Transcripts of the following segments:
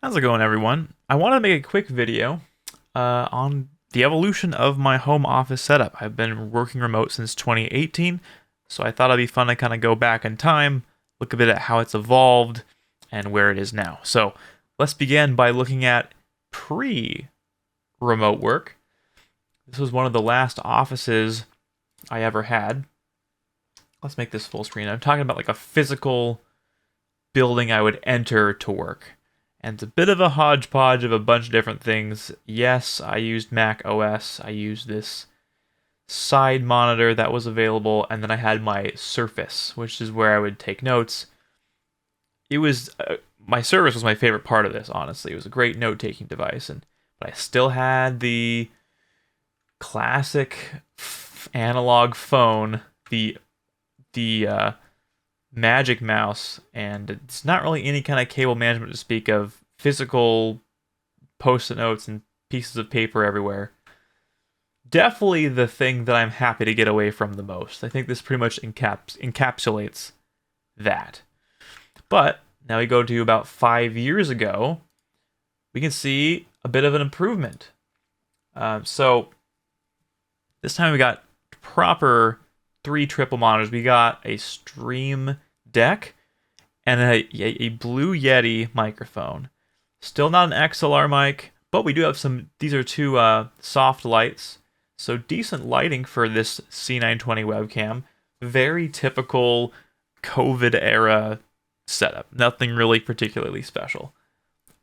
How's it going, everyone? I want to make a quick video on the evolution of my home office setup. I've been working remote since 2018, so I thought it'd be fun to kind of go back in time, look a bit at how it's evolved and where it is now. So let's begin by looking at pre-remote work. This was one of the last offices I ever had. Let's make this full screen. I'm talking about like a physical building I would enter to work. And it's a bit of a hodgepodge of a bunch of different things. Yes, I used Mac OS. I used this side monitor that was available, and then I had my Surface, which is where I would take notes. It was my Surface was my favorite part of this, honestly. It was a great note-taking device, but I still had the classic analog phone, the Magic Mouse, and it's not really any kind of cable management to speak of. Physical post-it notes and pieces of paper everywhere. Definitely the thing that I'm happy to get away from the most. I think this pretty much encapsulates that. But now we go to about 5 years ago. We can see a bit of an improvement. So this time we got proper 3 triple monitors. We got a Stream Deck and a Blue Yeti microphone. Still not an XLR mic, but we do have some. These are 2 soft lights, so decent lighting for this C920 webcam. Very typical COVID era setup. Nothing really particularly special.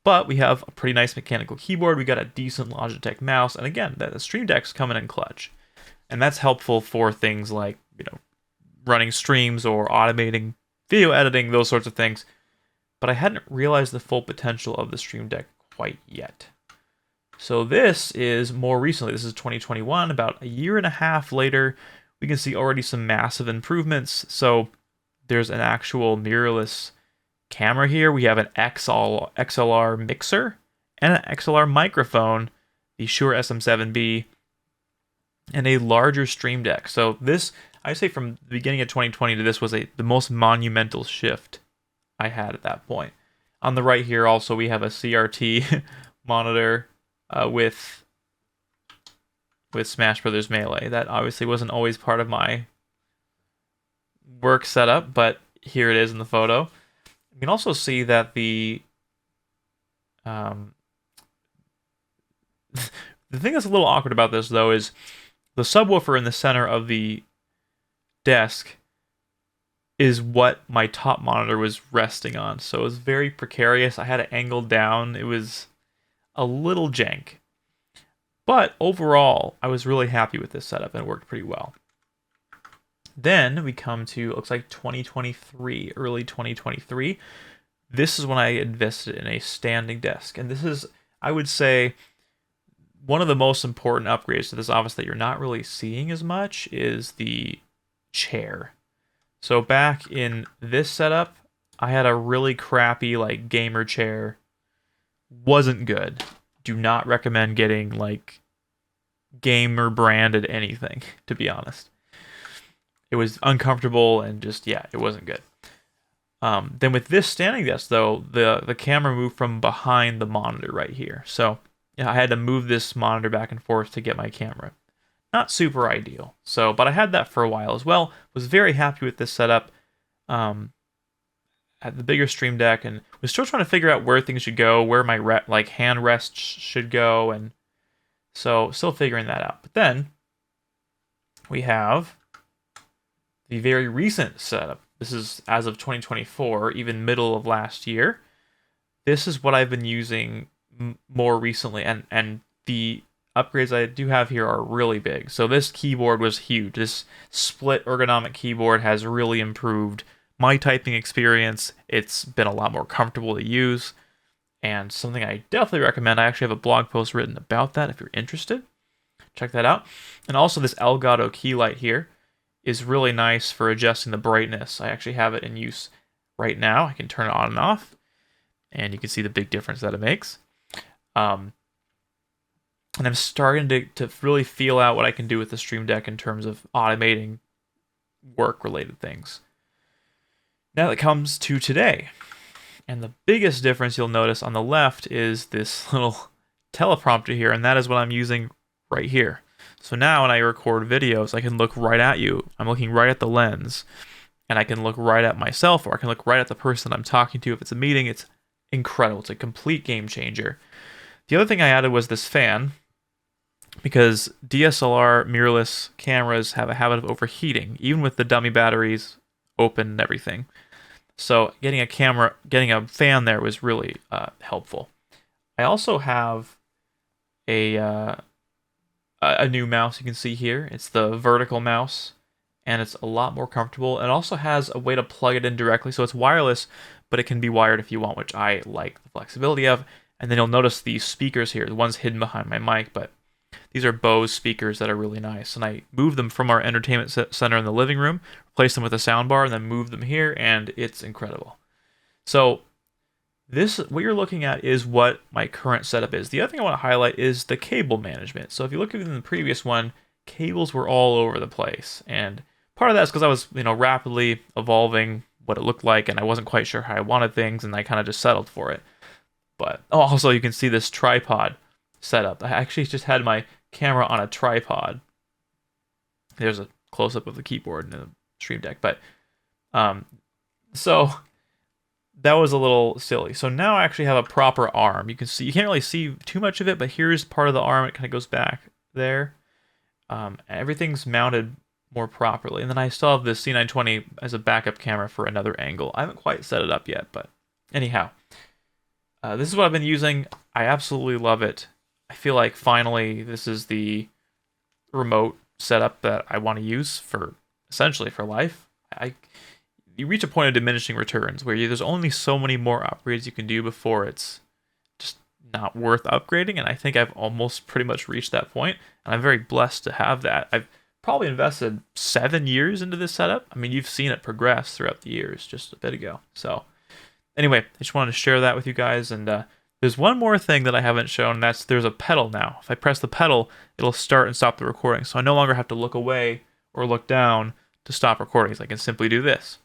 But we have a pretty nice mechanical keyboard. We got a decent Logitech mouse, and again, the Stream Deck's coming in clutch, and that's helpful for things like running streams or automating video editing, those sorts of things. But I hadn't realized the full potential of the Stream Deck quite yet. So this is more recently. This is 2021, about a year and a half later. We can see already some massive improvements. So there's an actual mirrorless camera here. We have an XLR mixer and an XLR microphone, the Shure SM7B, and a larger Stream Deck. So this, I say from the beginning of 2020 to this was the most monumental shift I had at that point. On the right here also we have a CRT monitor with Smash Brothers Melee. That obviously wasn't always part of my work setup, but here it is in the photo. You can also see that the thing that's a little awkward about this though is the subwoofer in the center of the desk is what my top monitor was resting on. So it was very precarious. I had it angled down. It was a little jank. But overall, I was really happy with this setup and it worked pretty well. Then we come to, looks like 2023, early 2023. This is when I invested in a standing desk. And this is, I would say, one of the most important upgrades to this office that you're not really seeing as much is the chair. So back in this setup, I had a really crappy like gamer chair. Wasn't good. Do not recommend getting like gamer branded anything, to be honest. It was uncomfortable and just, yeah, it wasn't good. Then with this standing desk though, the camera moved from behind the monitor right here. So yeah, I had to move this monitor back and forth to get my camera. Not super ideal. So, but I had that for a while as well. Was very happy with this setup. Had the bigger Stream Deck and was still trying to figure out where things should go, where my hand rests should go, and so still figuring that out. But then we have the very recent setup. This is as of 2024, even middle of last year. This is what I've been using more recently, and the upgrades I do have here are really big. So this keyboard was huge. This split ergonomic keyboard has really improved my typing experience. It's been a lot more comfortable to use and something I definitely recommend. I actually have a blog post written about that if you're interested. Check that out. And also this Elgato key light here is really nice for adjusting the brightness. I actually have it in use right now. I can turn it on and off and you can see the big difference that it makes. And I'm starting to really feel out what I can do with the Stream Deck in terms of automating work-related things. Now it comes to today. And the biggest difference you'll notice on the left is this little teleprompter here, and that is what I'm using right here. So now when I record videos, I can look right at you. I'm looking right at the lens, and I can look right at myself, or I can look right at the person I'm talking to if it's a meeting. It's incredible. It's a complete game changer. The other thing I added was this fan, because DSLR mirrorless cameras have a habit of overheating, even with the dummy batteries open and everything. So getting a fan there was really helpful. I also have a new mouse you can see here. It's the vertical mouse, and it's a lot more comfortable. It also has a way to plug it in directly, so it's wireless, but it can be wired if you want, which I like the flexibility of. And then you'll notice these speakers here. The one's hidden behind my mic, but these are Bose speakers that are really nice. And I moved them from our entertainment center in the living room, replaced them with a soundbar, and then moved them here, and it's incredible. So what you're looking at is what my current setup is. The other thing I want to highlight is the cable management. So if you look at the previous one, cables were all over the place. And part of that is because I was, rapidly evolving what it looked like, and I wasn't quite sure how I wanted things, and I kind of just settled for it. But also you can see this tripod setup. I actually just had my camera on a tripod. There's a close-up of the keyboard in the Stream Deck, but so that was a little silly. So now I actually have a proper arm. You can see, you can't really see too much of it, but here's part of the arm. It kind of goes back there. Everything's mounted more properly. And then I still have the C920 as a backup camera for another angle. I haven't quite set it up yet, but anyhow, this is what I've been using. I absolutely love it. I feel like finally this is the remote setup that I want to use for essentially for life. You reach a point of diminishing returns where there's only so many more upgrades you can do before it's just not worth upgrading, and I think I've almost pretty much reached that point, and I'm very blessed to have that. I've probably invested 7 years into this setup. I mean, you've seen it progress throughout the years just a bit ago. So anyway, I just wanted to share that with you guys, and there's one more thing that I haven't shown, and there's a pedal now. If I press the pedal, it'll start and stop the recording, so I no longer have to look away or look down to stop recordings. I can simply do this.